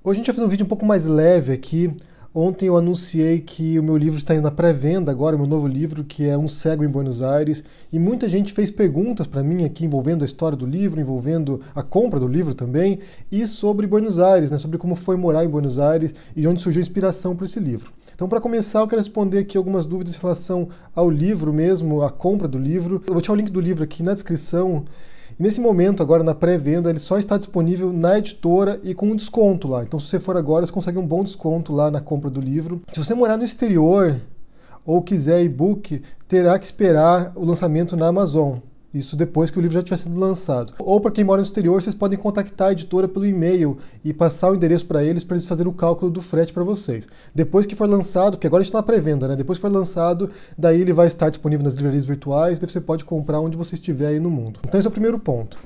Hoje a gente vai fazer um vídeo um pouco mais leve aqui. Ontem eu anunciei que o meu livro está indo na pré-venda agora, o meu novo livro, que é Um Cego em Buenos Aires, e muita gente fez perguntas para mim aqui envolvendo a história do livro, envolvendo a compra do livro também, e sobre Buenos Aires, né, sobre como foi morar em Buenos Aires e de onde surgiu a inspiração para esse livro. Então, para começar, eu quero responder aqui algumas dúvidas em relação ao livro mesmo, à compra do livro. Eu vou deixar o link do livro aqui na descrição. E nesse momento, agora na pré-venda, ele só está disponível na editora e com um desconto lá. Então, se você for agora, você consegue um bom desconto lá na compra do livro. Se você morar no exterior ou quiser e-book, terá que esperar o lançamento na Amazon. Isso depois que o livro já tiver sido lançado. Ou para quem mora no exterior, vocês podem contactar a editora pelo e-mail e passar o endereço para eles fazerem o cálculo do frete para vocês. Depois que for lançado, porque agora a gente está na pré-venda, né? Depois que for lançado, daí ele vai estar disponível nas livrarias virtuais, daí você pode comprar onde você estiver aí no mundo. Então esse é o primeiro ponto.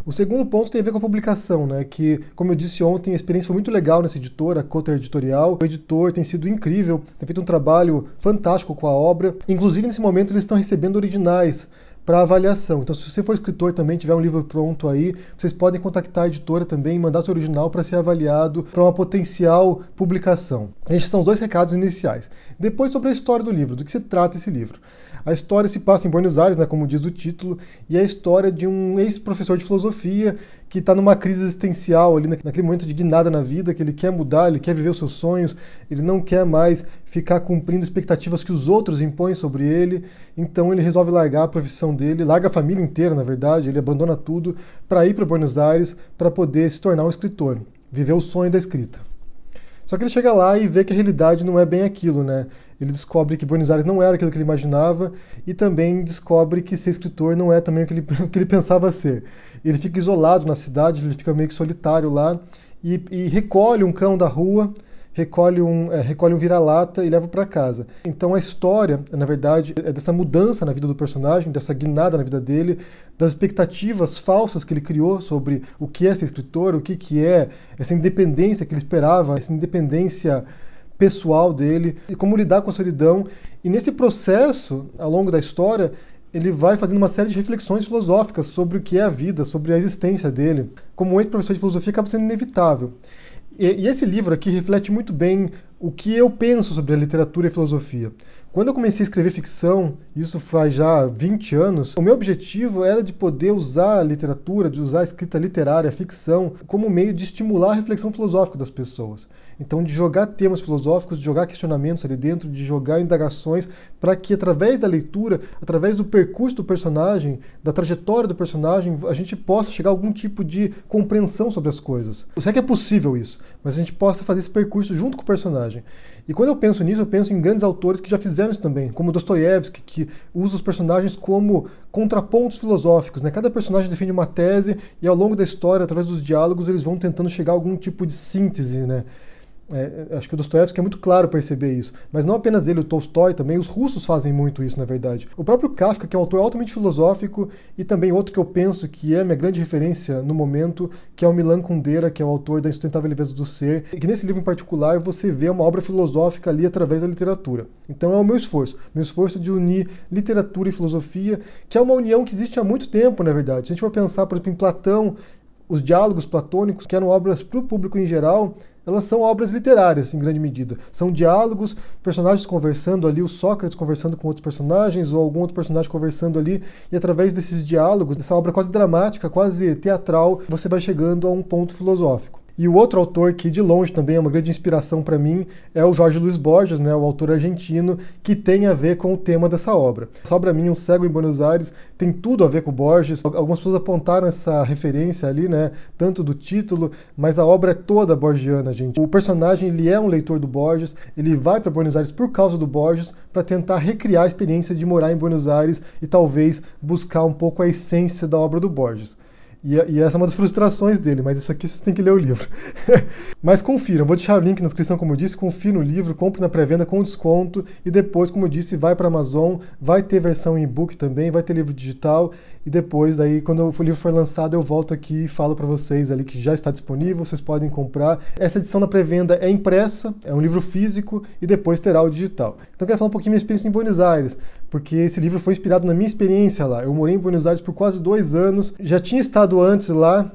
O segundo ponto tem a ver com a publicação, né? Que, como eu disse ontem, a experiência foi muito legal nessa editora, a Cotter Editorial. O editor tem sido incrível, tem feito um trabalho fantástico com a obra. Inclusive, nesse momento, eles estão recebendo originais para avaliação. Então, se você for escritor também, tiver um livro pronto aí, vocês podem contactar a editora também e mandar seu original para ser avaliado para uma potencial publicação. Estes são os dois recados iniciais. Depois, sobre a história do livro, do que se trata esse livro. A história se passa em Buenos Aires, né, como diz o título, e é a história de um ex-professor de filosofia que está numa crise existencial ali, naquele momento de guinada na vida, que ele quer mudar, ele quer viver os seus sonhos, ele não quer mais ficar cumprindo expectativas que os outros impõem sobre ele, então ele resolve largar a profissão dele, larga a família inteira, na verdade, ele abandona tudo para ir para Buenos Aires para poder se tornar um escritor, viver o sonho da escrita. Só que ele chega lá e vê que a realidade não é bem aquilo, né? Ele descobre que Buenos Aires não era aquilo que ele imaginava e também descobre que ser escritor não é também o que ele pensava ser. Ele fica isolado na cidade, ele fica meio que solitário lá e recolhe um cão da rua, recolhe um vira-lata e leva para casa. Então a história, na verdade, é dessa mudança na vida do personagem, dessa guinada na vida dele, das expectativas falsas que ele criou sobre o que é ser escritor, o que é essa independência que ele esperava, essa independência pessoal dele, e como lidar com a solidão. E nesse processo, ao longo da história, ele vai fazendo uma série de reflexões filosóficas sobre o que é a vida, sobre a existência dele. Como ex-professor de filosofia, acaba sendo inevitável. E esse livro aqui reflete muito bem o que eu penso sobre a literatura e a filosofia. Quando eu comecei a escrever ficção, isso faz já 20 anos, o meu objetivo era de poder usar a literatura, de usar a escrita literária, a ficção, como meio de estimular a reflexão filosófica das pessoas. Então, de jogar temas filosóficos, de jogar questionamentos ali dentro, de jogar indagações, para que através da leitura, através do percurso do personagem, da trajetória do personagem, a gente possa chegar a algum tipo de compreensão sobre as coisas. Eu sei que é possível isso, mas a gente possa fazer esse percurso junto com o personagem. E quando eu penso nisso, eu penso em grandes autores que já fizeram isso também, como Dostoiévski, que usa os personagens como contrapontos filosóficos, né? Cada personagem defende uma tese e ao longo da história, através dos diálogos, eles vão tentando chegar a algum tipo de síntese, né? Acho que o Dostoiévski é muito claro perceber isso, mas não apenas ele, o Tolstói também, os russos fazem muito isso, na verdade. O próprio Kafka, que é um autor altamente filosófico, e também outro que eu penso que é minha grande referência no momento, que é o Milan Kundera, que é o autor da Insustentável Leveza do Ser, e que nesse livro em particular você vê uma obra filosófica ali através da literatura. Então é o meu esforço de unir literatura e filosofia, que é uma união que existe há muito tempo, na verdade. Se a gente for pensar, por exemplo, em Platão, os diálogos platônicos, que eram obras para o público em geral, elas são obras literárias, em grande medida. São diálogos, personagens conversando ali, o Sócrates conversando com outros personagens, ou algum outro personagem conversando ali, e através desses diálogos, dessa obra quase dramática, quase teatral, você vai chegando a um ponto filosófico. E o outro autor que, de longe, também é uma grande inspiração para mim, é o Jorge Luis Borges, né, o autor argentino, que tem a ver com o tema dessa obra. Essa obra minha, Um Cego em Buenos Aires, tem tudo a ver com o Borges. Algumas pessoas apontaram essa referência ali, né, tanto do título, mas a obra é toda borgiana, gente. O personagem, ele é um leitor do Borges, ele vai para Buenos Aires por causa do Borges, para tentar recriar a experiência de morar em Buenos Aires e talvez buscar um pouco a essência da obra do Borges. E essa é uma das frustrações dele, mas isso aqui vocês têm que ler o livro. Mas confiram, vou deixar o link na descrição, como eu disse, confie no livro, compre na pré-venda com desconto e depois, como eu disse, vai para a Amazon, vai ter versão em e-book também, vai ter livro digital e depois, daí, quando o livro for lançado, eu volto aqui e falo para vocês ali que já está disponível, vocês podem comprar. Essa edição da pré-venda é impressa, é um livro físico e depois terá o digital. Então eu quero falar um pouquinho da minha experiência em Buenos Aires, porque esse livro foi inspirado na minha experiência lá. Eu morei em Buenos Aires por quase 2 anos, já tinha estado antes lá,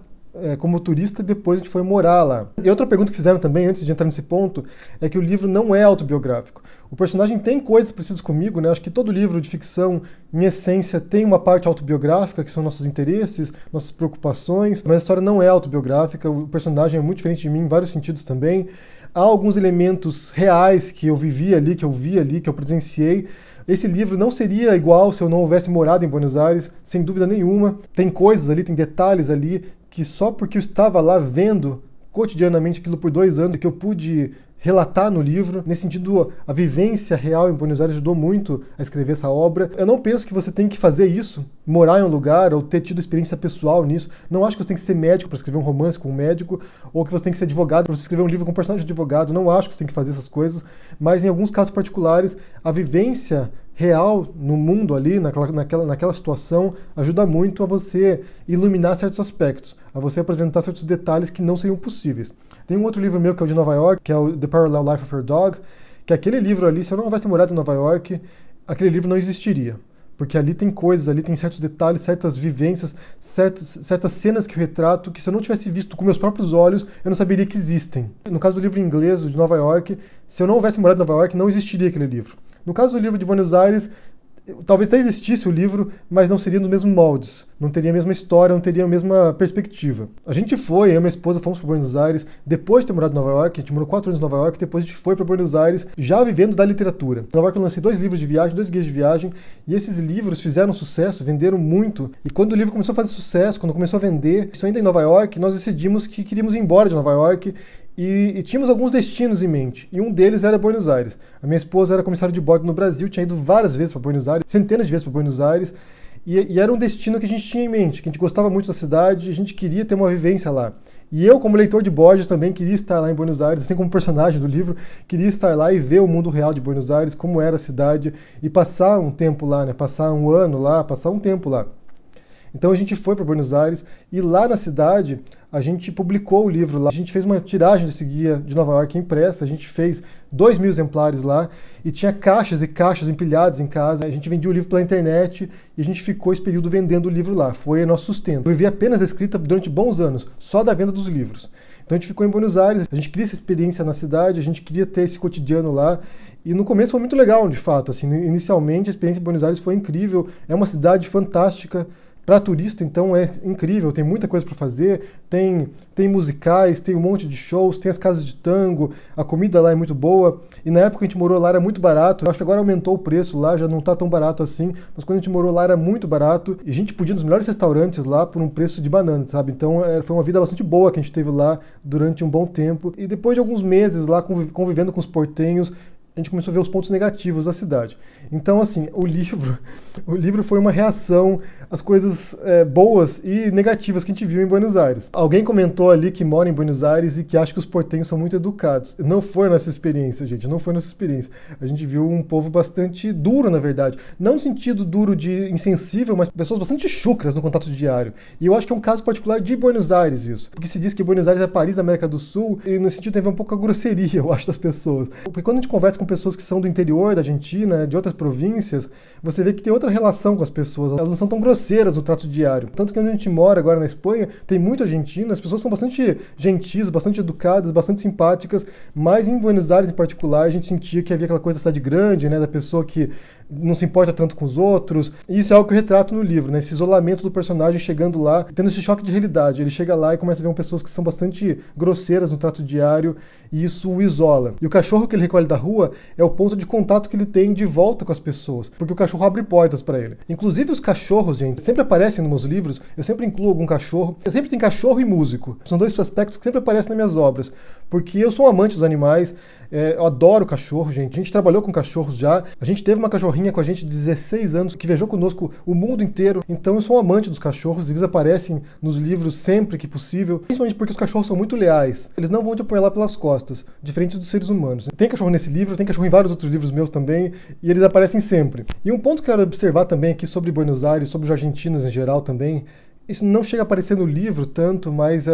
como turista e depois a gente foi morar lá. E outra pergunta que fizeram também, antes de entrar nesse ponto, é que o livro não é autobiográfico. O personagem tem coisas parecidas comigo, né? Acho que todo livro de ficção, em essência, tem uma parte autobiográfica, que são nossos interesses, nossas preocupações, mas a história não é autobiográfica, o personagem é muito diferente de mim em vários sentidos também. Há alguns elementos reais que eu vivi ali, que eu vi ali, que eu presenciei. Esse livro não seria igual se eu não houvesse morado em Buenos Aires, sem dúvida nenhuma. Tem coisas ali, tem detalhes ali, que só porque eu estava lá vendo cotidianamente aquilo por 2 anos, que eu pude relatar no livro. Nesse sentido, a vivência real em Buenos Aires ajudou muito a escrever essa obra. Eu não penso que você tem que fazer isso, morar em um lugar ou ter tido experiência pessoal nisso. Não acho que você tem que ser médico para escrever um romance com um médico, ou que você tem que ser advogado para você escrever um livro com um personagem de advogado. Não acho que você tem que fazer essas coisas, mas em alguns casos particulares, a vivência real no mundo ali, naquela situação, ajuda muito a você iluminar certos aspectos, a você apresentar certos detalhes que não seriam possíveis. Tem um outro livro meu que é o de Nova York, que é o The Parallel Life of Your Dog, que é aquele livro ali, se eu não houvesse morado em Nova York, aquele livro não existiria. Porque ali tem coisas, ali tem certos detalhes, certas vivências, certas cenas que eu retrato, que se eu não tivesse visto com meus próprios olhos, eu não saberia que existem. No caso do livro em inglês, o de Nova York, se eu não houvesse morado em Nova York, não existiria aquele livro. No caso do livro de Buenos Aires, talvez até existisse o livro, mas não seria nos mesmos moldes, não teria a mesma história, não teria a mesma perspectiva. A gente foi, eu e minha esposa fomos para Buenos Aires, depois de ter morado em Nova York, a gente morou 4 anos em Nova York, depois a gente foi para Buenos Aires, já vivendo da literatura. Em Nova York eu lancei 2 livros de viagem, 2 guias de viagem, e esses livros fizeram sucesso, venderam muito, e quando o livro começou a fazer sucesso, quando começou a vender, isso ainda em Nova York, nós decidimos que queríamos ir embora de Nova York, e tínhamos alguns destinos em mente, e um deles era Buenos Aires. A minha esposa era comissária de bordo no Brasil, tinha ido várias vezes para Buenos Aires, centenas de vezes para Buenos Aires, e era um destino que a gente tinha em mente, que a gente gostava muito da cidade, a gente queria ter uma vivência lá. E eu, como leitor de Borges, também queria estar lá em Buenos Aires, assim como personagem do livro, queria estar lá e ver o mundo real de Buenos Aires, como era a cidade, e passar um tempo lá, né? Passar um ano lá, passar um tempo lá. Então a gente foi para Buenos Aires e lá na cidade a gente publicou o livro lá. A gente fez uma tiragem desse guia de Nova York impressa, a gente fez 2.000 exemplares lá e tinha caixas e caixas empilhadas em casa. A gente vendia o livro pela internet e a gente ficou esse período vendendo o livro lá. Foi nosso sustento. Eu vivi apenas da escrita durante bons anos, só da venda dos livros. Então a gente ficou em Buenos Aires, a gente queria essa experiência na cidade, a gente queria ter esse cotidiano lá. E no começo foi muito legal, de fato. Assim, inicialmente a experiência em Buenos Aires foi incrível, é uma cidade fantástica. Para turista, então, é incrível, tem muita coisa para fazer, tem musicais, tem um monte de shows, tem as casas de tango, a comida lá é muito boa, e na época que a gente morou lá era muito barato, eu acho que agora aumentou o preço lá, já não tá tão barato assim, mas quando a gente morou lá era muito barato, e a gente podia ir nos melhores restaurantes lá por um preço de banana, sabe? Então foi uma vida bastante boa que a gente teve lá durante um bom tempo, e depois de alguns meses lá convivendo com os portenhos, a gente começou a ver os pontos negativos da cidade. Então, assim, o livro foi uma reação às coisas boas e negativas que a gente viu em Buenos Aires. Alguém comentou ali que mora em Buenos Aires e que acha que os portenhos são muito educados. Não foi nossa experiência, gente, não foi nossa experiência. A gente viu um povo bastante duro, na verdade. Não no sentido duro de insensível, mas pessoas bastante chucras no contato diário. E eu acho que é um caso particular de Buenos Aires isso. Porque se diz que Buenos Aires é Paris da América do Sul, e nesse sentido tem um pouco a grosseria, eu acho, das pessoas. Porque quando a gente conversa com pessoas que são do interior da Argentina, de outras províncias, você vê que tem outra relação com as pessoas. Elas não são tão grosseiras no trato diário. Tanto que onde a gente mora agora na Espanha, tem muito argentino, as pessoas são bastante gentis, bastante educadas, bastante simpáticas, mas em Buenos Aires em particular a gente sentia que havia aquela coisa da cidade grande, né, da pessoa que não se importa tanto com os outros. E isso é algo que eu retrato no livro, né, esse isolamento do personagem chegando lá, tendo esse choque de realidade. Ele chega lá e começa a ver pessoas que são bastante grosseiras no trato diário, e isso o isola. E o cachorro que ele recolhe da rua é o ponto de contato que ele tem de volta com as pessoas, porque o cachorro abre portas para ele. Inclusive os cachorros, gente, sempre aparecem nos meus livros, eu sempre incluo algum cachorro, eu sempre tenho cachorro e músico. São 2 aspectos que sempre aparecem nas minhas obras, porque eu sou um amante dos animais, eu adoro cachorro, gente. A gente trabalhou com cachorros já, a gente teve uma cachorrinha com a gente de 16 anos, que viajou conosco o mundo inteiro, então eu sou um amante dos cachorros, eles aparecem nos livros sempre que possível, principalmente porque os cachorros são muito leais, eles não vão te apoiar lá pelas costas, diferente dos seres humanos. Tem cachorro nesse livro, tem cachorro em vários outros livros meus também, e eles aparecem sempre. E um ponto que eu quero observar também aqui sobre Buenos Aires, sobre os argentinos em geral também, isso não chega a aparecer no livro tanto, mas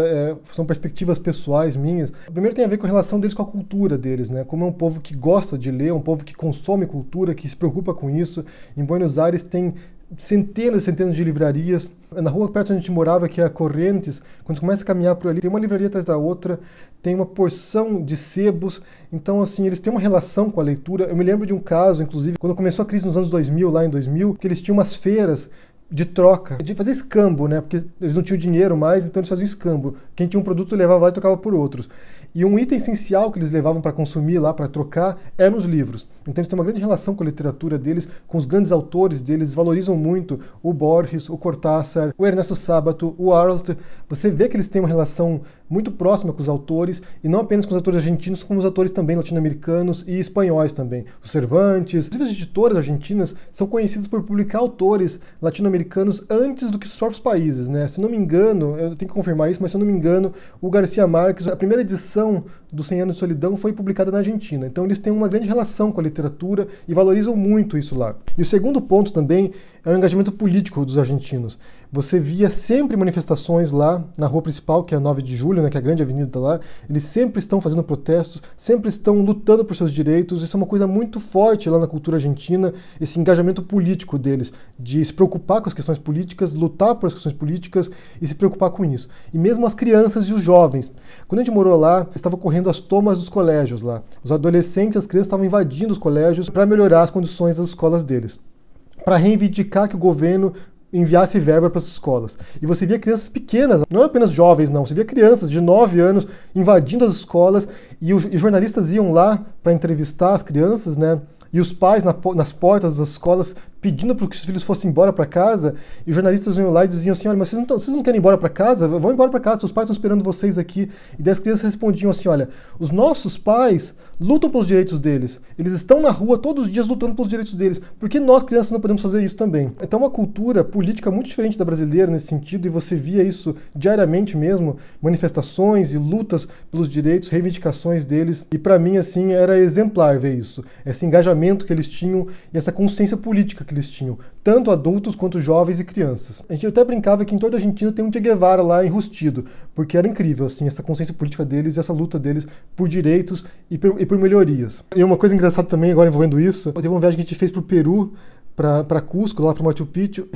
são perspectivas pessoais minhas. Primeiro tem a ver com a relação deles com a cultura deles, né? Como é um povo que gosta de ler, um povo que consome cultura, que se preocupa com isso. Em Buenos Aires tem centenas e centenas de livrarias. Na rua perto onde a gente morava, que é a Correntes, quando você começa a caminhar por ali, tem uma livraria atrás da outra, tem uma porção de sebos. Então, assim, eles têm uma relação com a leitura. Eu me lembro de um caso, inclusive, quando começou a crise nos anos 2000, lá em 2000, que eles tinham umas feiras de troca, de fazer escambo, né? Porque eles não tinham dinheiro mais, então eles faziam escambo. Quem tinha um produto levava lá e trocava por outros. E um item essencial que eles levavam para consumir lá, para trocar, eram os livros. Então eles têm uma grande relação com a literatura deles, com os grandes autores deles, valorizam muito o Borges, o Cortázar, o Ernesto Sábato, o Arlt. Você vê que eles têm uma relação muito próxima com os autores, e não apenas com os autores argentinos, como os autores também latino-americanos e espanhóis também. Os Cervantes, as editoras argentinas são conhecidas por publicar autores latino-americanos antes do que os próprios países, né? Se não me engano, eu tenho que confirmar isso, mas se eu não me engano, o Garcia Marques, a primeira edição do 100 Anos de Solidão foi publicada na Argentina. Então eles têm uma grande relação com a literatura e valorizam muito isso lá. E o segundo ponto também é o engajamento político dos argentinos. Você via sempre manifestações lá na rua principal, que é a 9 de Julho, né, que é a grande avenida lá. Eles sempre estão fazendo protestos, sempre estão lutando por seus direitos. Isso é uma coisa muito forte lá na cultura argentina, esse engajamento político deles, de se preocupar com as questões políticas, lutar por as questões políticas e se preocupar com isso. E mesmo as crianças e os jovens. Quando a gente morou lá, estava ocorrendo as tomas dos colégios lá. Os adolescentes e as crianças estavam invadindo os colégios para melhorar as condições das escolas deles, para reivindicar que o governo enviasse verba para as escolas. E você via crianças pequenas, não apenas jovens não, você via crianças de 9 anos invadindo as escolas e os jornalistas iam lá para entrevistar as crianças, né? E os pais nas portas das escolas pedindo para que os filhos fossem embora para casa, e os jornalistas iam lá e diziam assim, olha, mas vocês não querem ir embora para casa? Vão embora para casa, seus pais estão esperando vocês aqui. E daí as crianças respondiam assim, olha, os nossos pais lutam pelos direitos deles, eles estão na rua todos os dias lutando pelos direitos deles, por que nós crianças não podemos fazer isso também? Então uma cultura política muito diferente da brasileira nesse sentido, e você via isso diariamente mesmo, manifestações e lutas pelos direitos, reivindicações deles, e para mim assim era exemplar ver isso, esse engajamento que eles tinham e essa consciência política que eles tinham, tanto adultos quanto jovens e crianças. A gente até brincava que em toda a Argentina tem um Che Guevara lá enrustido, porque era incrível assim, essa consciência política deles e essa luta deles por direitos e por melhorias. E uma coisa engraçada também, agora envolvendo isso, teve uma viagem que a gente fez pro Peru, para Cusco, lá para Machu Picchu,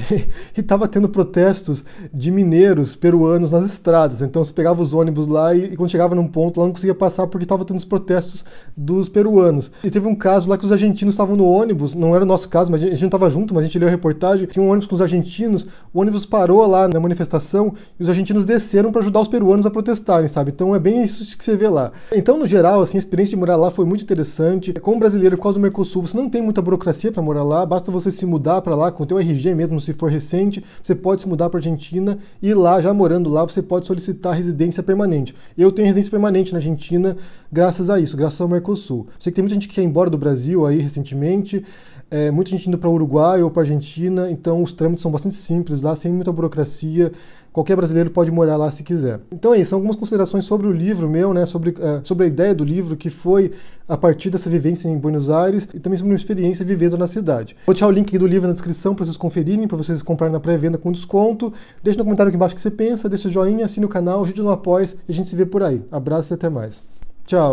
e estava tendo protestos de mineiros peruanos nas estradas. Então você pegava os ônibus lá e quando chegava num ponto lá não conseguia passar porque estava tendo os protestos dos peruanos. E teve um caso lá que os argentinos estavam no ônibus, não era o nosso caso, mas a gente não estava junto, mas a gente leu a reportagem, tinha um ônibus com os argentinos, o ônibus parou lá na manifestação e os argentinos desceram para ajudar os peruanos a protestarem, sabe? Então é bem isso que você vê lá. Então, no geral, assim, a experiência de morar lá foi muito interessante. Como brasileiro, por causa do Mercosul, você não tem muita burocracia para morar lá, basta você se mudar para lá com o teu RG mesmo, se for recente, você pode se mudar para a Argentina e lá, já morando lá, você pode solicitar residência permanente. Eu tenho residência permanente na Argentina graças a isso, graças ao Mercosul. Sei que tem muita gente que quer ir embora do Brasil aí recentemente, muita gente indo para o Uruguai ou para a Argentina, então os trâmites são bastante simples lá, sem muita burocracia. Qualquer brasileiro pode morar lá se quiser. Então é isso, são algumas considerações sobre o livro meu, né, sobre a ideia do livro, que foi a partir dessa vivência em Buenos Aires e também sobre uma experiência vivendo na cidade. Vou deixar o link aqui do livro na descrição para vocês conferirem, para vocês comprarem na pré-venda com desconto. Deixa no comentário aqui embaixo o que você pensa, deixa o joinha, assine o canal, ajude no apoio e a gente se vê por aí. Abraço e até mais. Tchau!